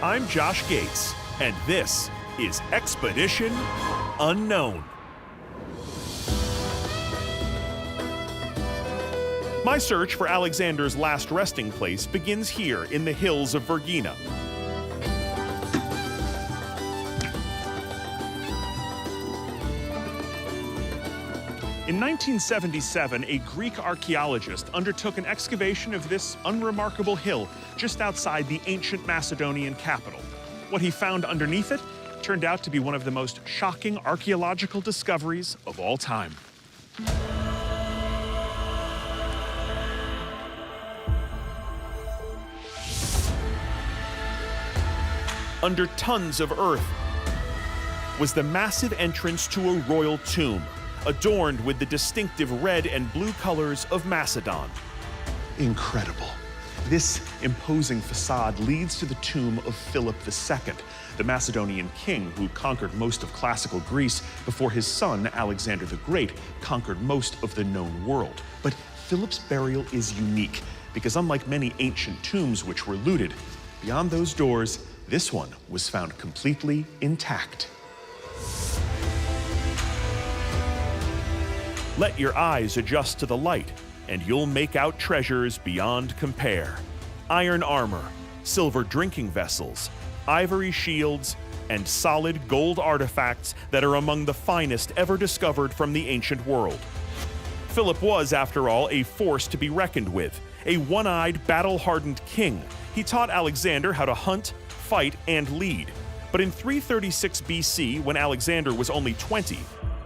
I'm Josh Gates, and this is Expedition Unknown. My search for Alexander's last resting place begins here in the hills of Vergina. In 1977, a Greek archaeologist undertook an excavation of this unremarkable hill just outside the ancient Macedonian capital. What he found underneath it turned out to be one of the most shocking archaeological discoveries of all time. Under tons of earth was the massive entrance to a royal tomb, adorned with the distinctive red and blue colors of Macedon. Incredible. This imposing facade leads to the tomb of Philip II, the Macedonian king who conquered most of classical Greece before his son, Alexander the Great, conquered most of the known world. But Philip's burial is unique because unlike many ancient tombs which were looted, beyond those doors, this one was found completely intact. Let your eyes adjust to the light, and you'll make out treasures beyond compare. Iron armor, silver drinking vessels, ivory shields, and solid gold artifacts that are among the finest ever discovered from the ancient world. Philip was, after all, a force to be reckoned with, a one-eyed, battle-hardened king. He taught Alexander how to hunt, fight, and lead. But in 336 BC, when Alexander was only 20,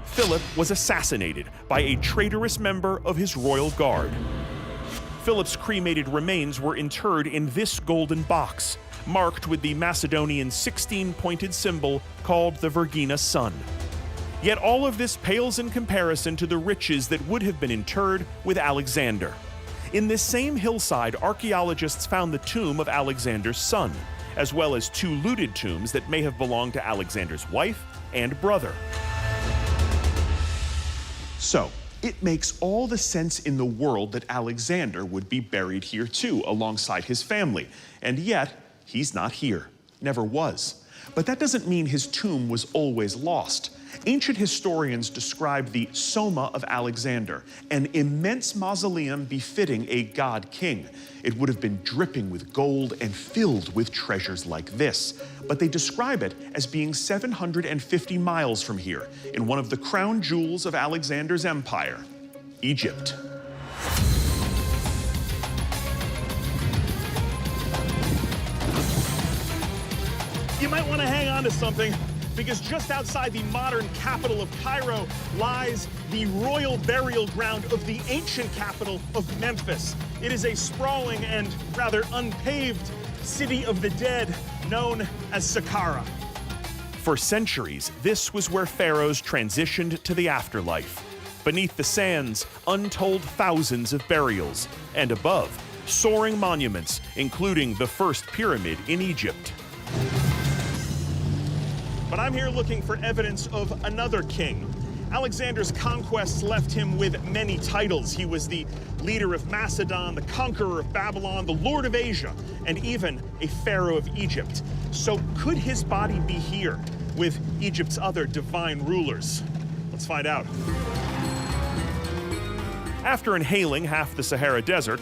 Philip was assassinated by a traitorous member of his royal guard. Philip's cremated remains were interred in this golden box, marked with the Macedonian 16-pointed symbol called the Vergina sun. Yet all of this pales in comparison to the riches that would have been interred with Alexander. In this same hillside, archaeologists found the tomb of Alexander's son, as well as two looted tombs that may have belonged to Alexander's wife and brother. So, it makes all the sense in the world that Alexander would be buried here too, alongside his family. And yet, he's not here. Never was. But that doesn't mean his tomb was always lost. Ancient historians describe the Soma of Alexander, an immense mausoleum befitting a god-king. It would have been dripping with gold and filled with treasures like this. But they describe it as being 750 miles from here, in one of the crown jewels of Alexander's empire, Egypt. You might want to hang on to something, because just outside the modern capital of Cairo lies the royal burial ground of the ancient capital of Memphis. It is a sprawling and rather unpaved city of the dead known as Saqqara. For centuries, this was where pharaohs transitioned to the afterlife. Beneath the sands, untold thousands of burials, and above, soaring monuments, including the first pyramid in Egypt. But I'm here looking for evidence of another king. Alexander's conquests left him with many titles. He was the leader of Macedon, the conqueror of Babylon, the lord of Asia, and even a pharaoh of Egypt. So could his body be here with Egypt's other divine rulers? Let's find out. After inhaling half the Sahara Desert,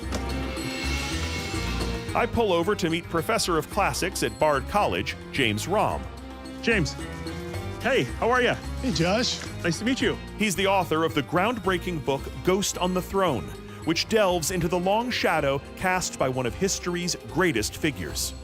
I pull over to meet Professor of Classics at Bard College, James Romm. James, hey, how are you? Hey, Josh. Nice to meet you. He's the author of the groundbreaking book, Ghost on the Throne, which delves into the long shadow cast by one of history's greatest figures.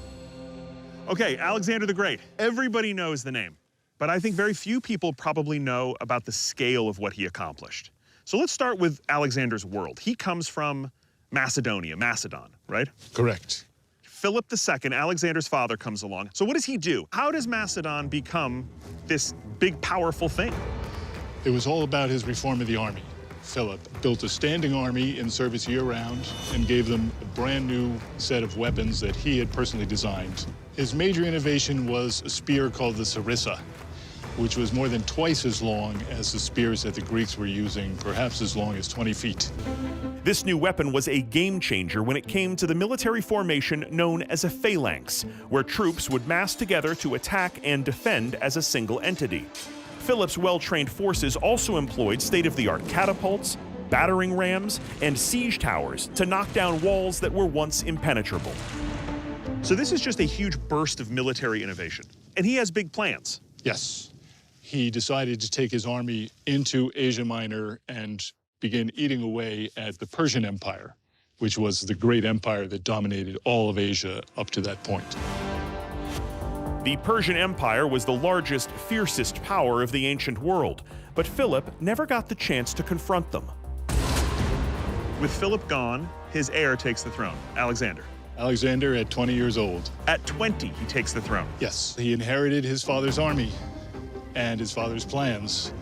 Okay, Alexander the Great. Everybody knows the name, but I think very few people probably know about the scale of what he accomplished. So let's start with Alexander's world. He comes from Macedonia, Macedon, right? Correct. Philip II, Alexander's father, comes along. So what does he do? How does Macedon become this big, powerful thing? It was all about his reform of the army. Philip built a standing army in service year-round and gave them a brand new set of weapons that he had personally designed. His major innovation was a spear called the sarissa. which was more than twice as long as the spears that the Greeks were using, perhaps as long as 20 feet. This new weapon was a game changer when it came to the military formation known as a phalanx, where troops would mass together to attack and defend as a single entity. Philip's well-trained forces also employed state-of-the-art catapults, battering rams, and siege towers to knock down walls that were once impenetrable. So this is just a huge burst of military innovation, and he has big plans. Yes. He decided to take his army into Asia Minor and begin eating away at the Persian Empire, which was the great empire that dominated all of Asia up to that point. The Persian Empire was the largest, fiercest power of the ancient world, but Philip never got the chance to confront them. With Philip gone, his heir takes the throne, Alexander. Alexander at 20 years old. At 20, he takes the throne. Yes, he inherited his father's army and his father's plans,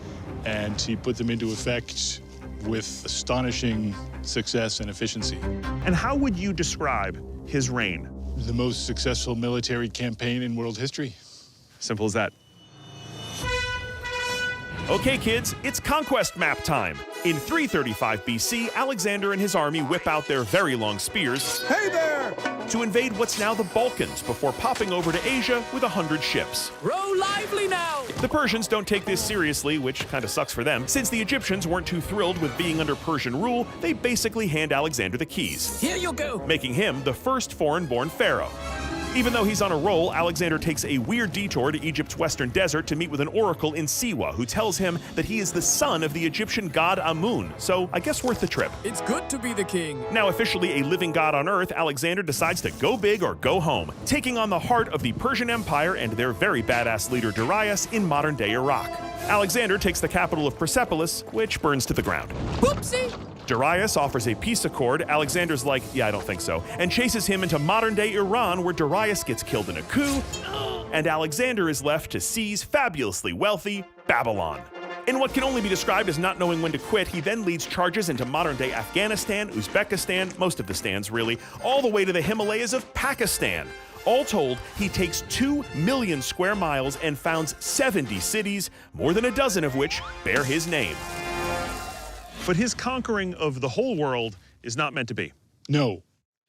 and he put them into effect with astonishing success and efficiency. And how would you describe his reign? The most successful military campaign in world history. Simple as that. Okay, kids, it's conquest map time. In 335 BC, Alexander and his army whip out their very long spears. Hey there! To invade what's now the Balkans before popping over to Asia with 100 ships. Grow lively now! The Persians don't take this seriously, which kind of sucks for them. Since the Egyptians weren't too thrilled with being under Persian rule, they basically hand Alexander the keys. Here you go! Making him the first foreign-born pharaoh. Even though he's on a roll, Alexander takes a weird detour to Egypt's western desert to meet with an oracle in Siwa who tells him that he is the son of the Egyptian god Amun, so I guess worth the trip. It's good to be the king. Now officially a living god on Earth, Alexander decides to go big or go home, taking on the heart of the Persian Empire and their very badass leader Darius in modern-day Iraq. Alexander takes the capital of Persepolis, which burns to the ground. Whoopsie! Darius offers a peace accord. Alexander's like, yeah, I don't think so, and chases him into modern-day Iran, where Darius gets killed in a coup, and Alexander is left to seize fabulously wealthy Babylon. In what can only be described as not knowing when to quit, he then leads charges into modern-day Afghanistan, Uzbekistan, most of the stands really, all the way to the Himalayas of Pakistan. All told, he takes 2 million square miles and founds 70 cities, more than a dozen of which bear his name. But his conquering of the whole world is not meant to be. No.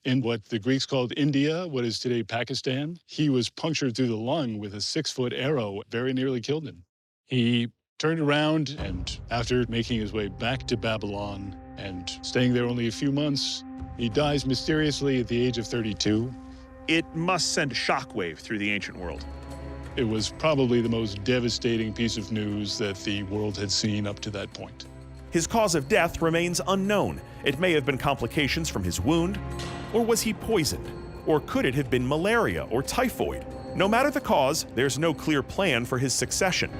In what the Greeks called India, what is today Pakistan, he was punctured through the lung with a 6-foot arrow, very nearly killed him. He turned around, and after making his way back to Babylon and staying there only a few months, he dies mysteriously at the age of 32. It must send a shockwave through the ancient world. It was probably the most devastating piece of news that the world had seen up to that point. His cause of death remains unknown. It may have been complications from his wound, or was he poisoned? Or could it have been malaria or typhoid? No matter the cause, there's no clear plan for his succession.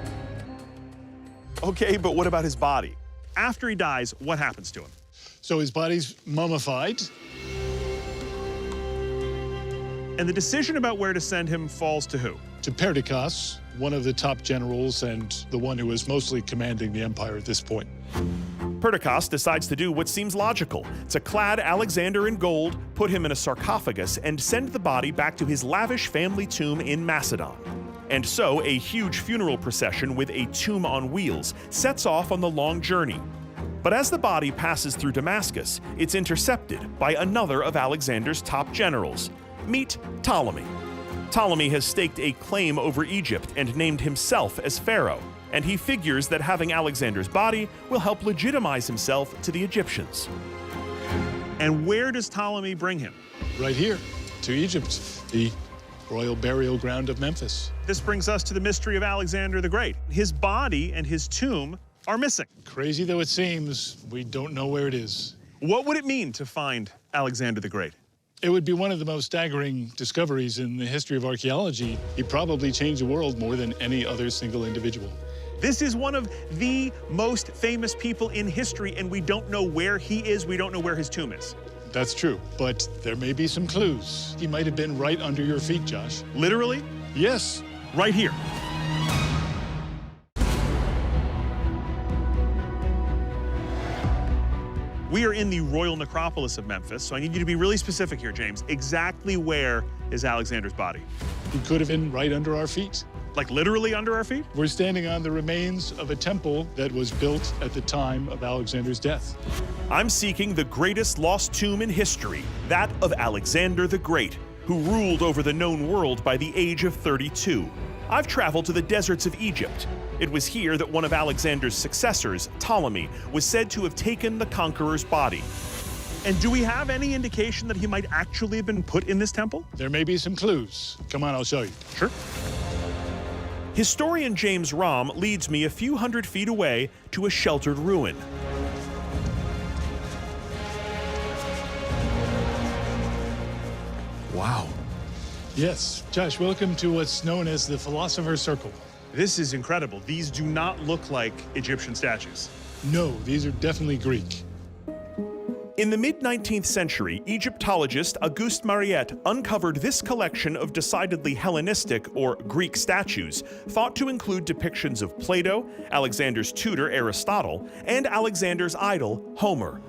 Okay, but what about his body? After he dies, what happens to him? So his body's mummified. And the decision about where to send him falls to who? To Perdiccas, one of the top generals and the one who was mostly commanding the empire at this point. Perdiccas decides to do what seems logical, to clad Alexander in gold, put him in a sarcophagus, and send the body back to his lavish family tomb in Macedon. And so a huge funeral procession with a tomb on wheels sets off on the long journey. But as the body passes through Damascus, it's intercepted by another of Alexander's top generals. Meet Ptolemy. Ptolemy has staked a claim over Egypt and named himself as pharaoh, and he figures that having Alexander's body will help legitimize himself to the Egyptians. And where does Ptolemy bring him? Right here, to Egypt, the royal burial ground of Memphis. This brings us to the mystery of Alexander the Great. His body and his tomb are missing. Crazy though it seems, we don't know where it is. What would it mean to find Alexander the Great? It would be one of the most staggering discoveries in the history of archaeology. He probably changed the world more than any other single individual. This is one of the most famous people in history, and we don't know where he is. We don't know where his tomb is. That's true, but there may be some clues. He might have been right under your feet, Josh. Literally? Yes. Right here. We are in the royal necropolis of Memphis, so I need you to be really specific here, James. Exactly where is Alexander's body? He could have been right under our feet. Like literally under our feet? We're standing on the remains of a temple that was built at the time of Alexander's death. I'm seeking the greatest lost tomb in history, that of Alexander the Great, who ruled over the known world by the age of 32. I've traveled to the deserts of Egypt. It was here that one of Alexander's successors, Ptolemy, was said to have taken the conqueror's body. And do we have any indication that he might actually have been put in this temple? There may be some clues. Come on, I'll show you. Sure. Historian James Romm leads me a few hundred feet away to a sheltered ruin. Wow. Yes, Josh, welcome to what's known as the Philosopher's Circle. This is incredible. These do not look like Egyptian statues. No, these are definitely Greek. In the mid-19th century, Egyptologist Auguste Mariette uncovered this collection of decidedly Hellenistic or Greek statues, thought to include depictions of Plato, Alexander's tutor Aristotle, and Alexander's idol Homer.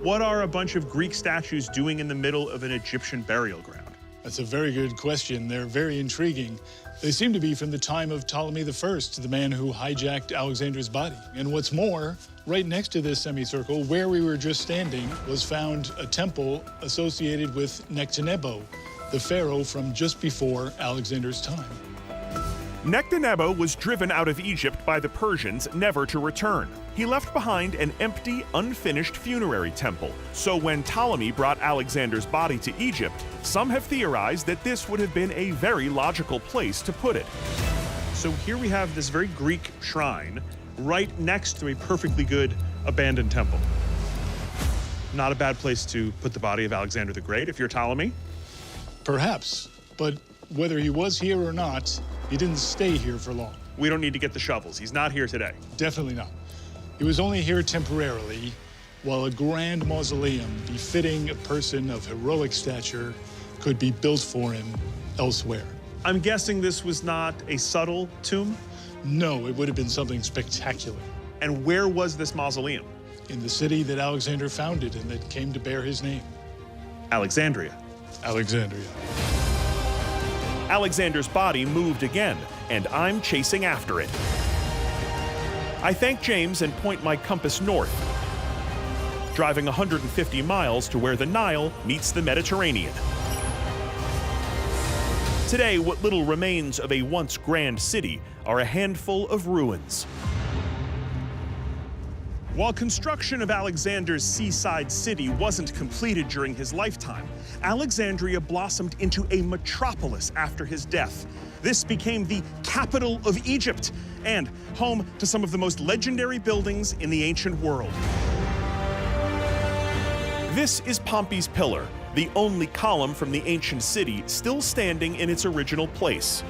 What are a bunch of Greek statues doing in the middle of an Egyptian burial ground? That's a very good question. They're very intriguing. They seem to be from the time of Ptolemy I, the man who hijacked Alexander's body. And what's more, right next to this semicircle, where we were just standing, was found a temple associated with Nectanebo, the pharaoh from just before Alexander's time. Nectanebo was driven out of Egypt by the Persians, never to return. He left behind an empty, unfinished funerary temple. So when Ptolemy brought Alexander's body to Egypt, some have theorized that this would have been a very logical place to put it. So here we have this very Greek shrine right next to a perfectly good abandoned temple. Not a bad place to put the body of Alexander the Great if you're Ptolemy. Perhaps, but whether he was here or not, he didn't stay here for long. We don't need to get the shovels. He's not here today. Definitely not. He was only here temporarily, while a grand mausoleum befitting a person of heroic stature could be built for him elsewhere. I'm guessing this was not a subtle tomb? No, it would have been something spectacular. And where was this mausoleum? In the city that Alexander founded and that came to bear his name. Alexandria. Alexandria. Alexander's body moved again, and I'm chasing after it. I thank James and point my compass north, driving 150 miles to where the Nile meets the Mediterranean. Today, what little remains of a once grand city are a handful of ruins. While construction of Alexander's seaside city wasn't completed during his lifetime, Alexandria blossomed into a metropolis after his death. This became the capital of Egypt and home to some of the most legendary buildings in the ancient world. This is Pompey's Pillar, the only column from the ancient city still standing in its original place.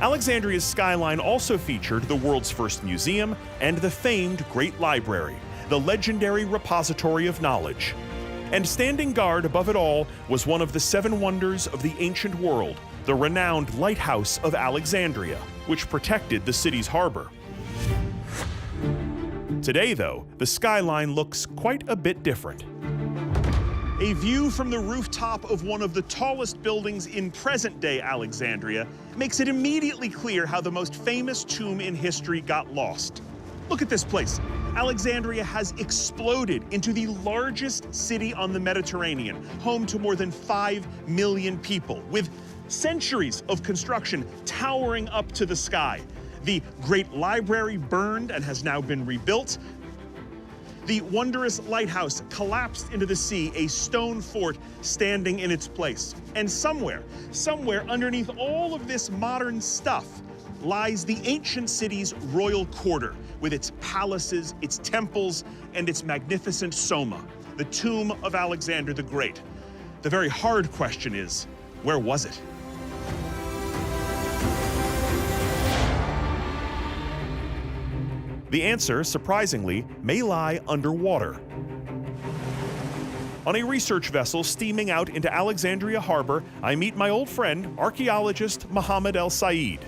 Alexandria's skyline also featured the world's first museum and the famed Great Library, the legendary repository of knowledge. And standing guard above it all was one of the seven wonders of the ancient world, the renowned Lighthouse of Alexandria, which protected the city's harbor. Today, though, the skyline looks quite a bit different. A view from the rooftop of one of the tallest buildings in present-day Alexandria makes it immediately clear how the most famous tomb in history got lost. Look at this place. Alexandria has exploded into the largest city on the Mediterranean, home to more than 5 million people, with centuries of construction towering up to the sky. The Great Library burned and has now been rebuilt. The wondrous lighthouse collapsed into the sea, a stone fort standing in its place. And somewhere underneath all of this modern stuff lies the ancient city's royal quarter, with its palaces, its temples, and its magnificent soma, the tomb of Alexander the Great. The very hard question is, where was it? The answer, surprisingly, may lie underwater. On a research vessel steaming out into Alexandria Harbor, I meet my old friend, archaeologist Mohammed El Said.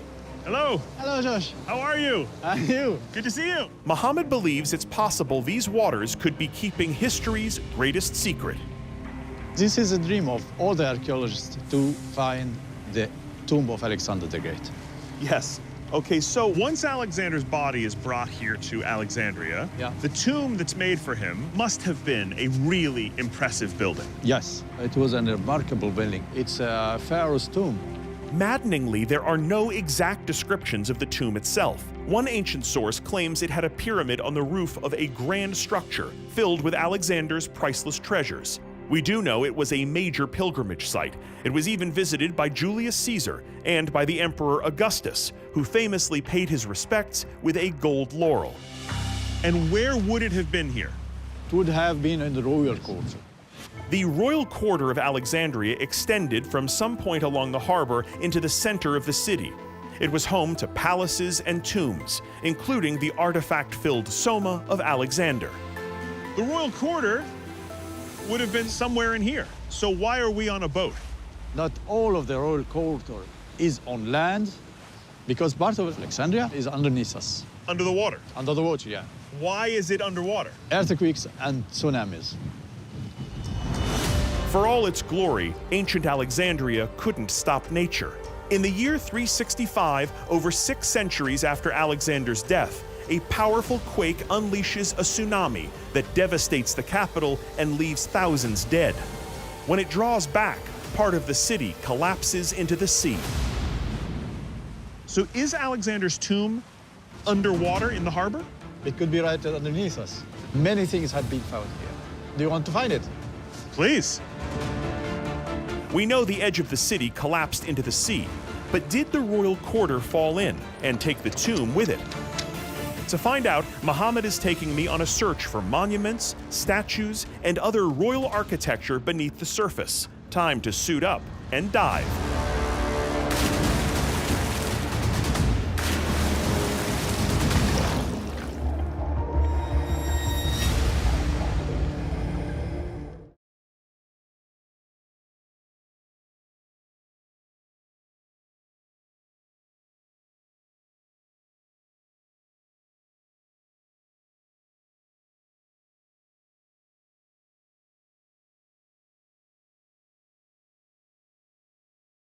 Hello. Hello, Josh. How are you? And you? Good to see you. Mohammed believes it's possible these waters could be keeping history's greatest secret. This is a dream of all the archaeologists to find the tomb of Alexander the Great. Yes. Okay, so once Alexander's body is brought here to Alexandria, Yeah. the tomb that's made for him must have been a really impressive building. Yes, it was a remarkable building. It's a pharaoh's tomb. Maddeningly, there are no exact descriptions of the tomb itself. One ancient source claims it had a pyramid on the roof of a grand structure filled with Alexander's priceless treasures. We do know it was a major pilgrimage site. It was even visited by Julius Caesar and by the Emperor Augustus, who famously paid his respects with a gold laurel. And where would it have been here? It would have been in the royal court. The royal quarter of Alexandria extended from some point along the harbor into the center of the city. It was home to palaces and tombs, including the artifact-filled Soma of Alexander. The royal quarter would have been somewhere in here. So why are we on a boat? Not all of the royal court is on land, because part of Alexandria is underneath us, Under the water. under the water, yeah. Why is it underwater? Earthquakes and tsunamis. For all its glory, ancient Alexandria couldn't stop nature. In the year 365, over 6 centuries after Alexander's death, a powerful quake unleashes a tsunami that devastates the capital and leaves thousands dead. When it draws back, part of the city collapses into the sea. So is Alexander's tomb underwater in the harbor? It could be right underneath us. Many things have been found here. Do you want to find it? Please. We know the edge of the city collapsed into the sea, but did the royal quarter fall in and take the tomb with it? To find out, Muhammad is taking me on a search for monuments, statues, and other royal architecture beneath the surface. Time to suit up and dive.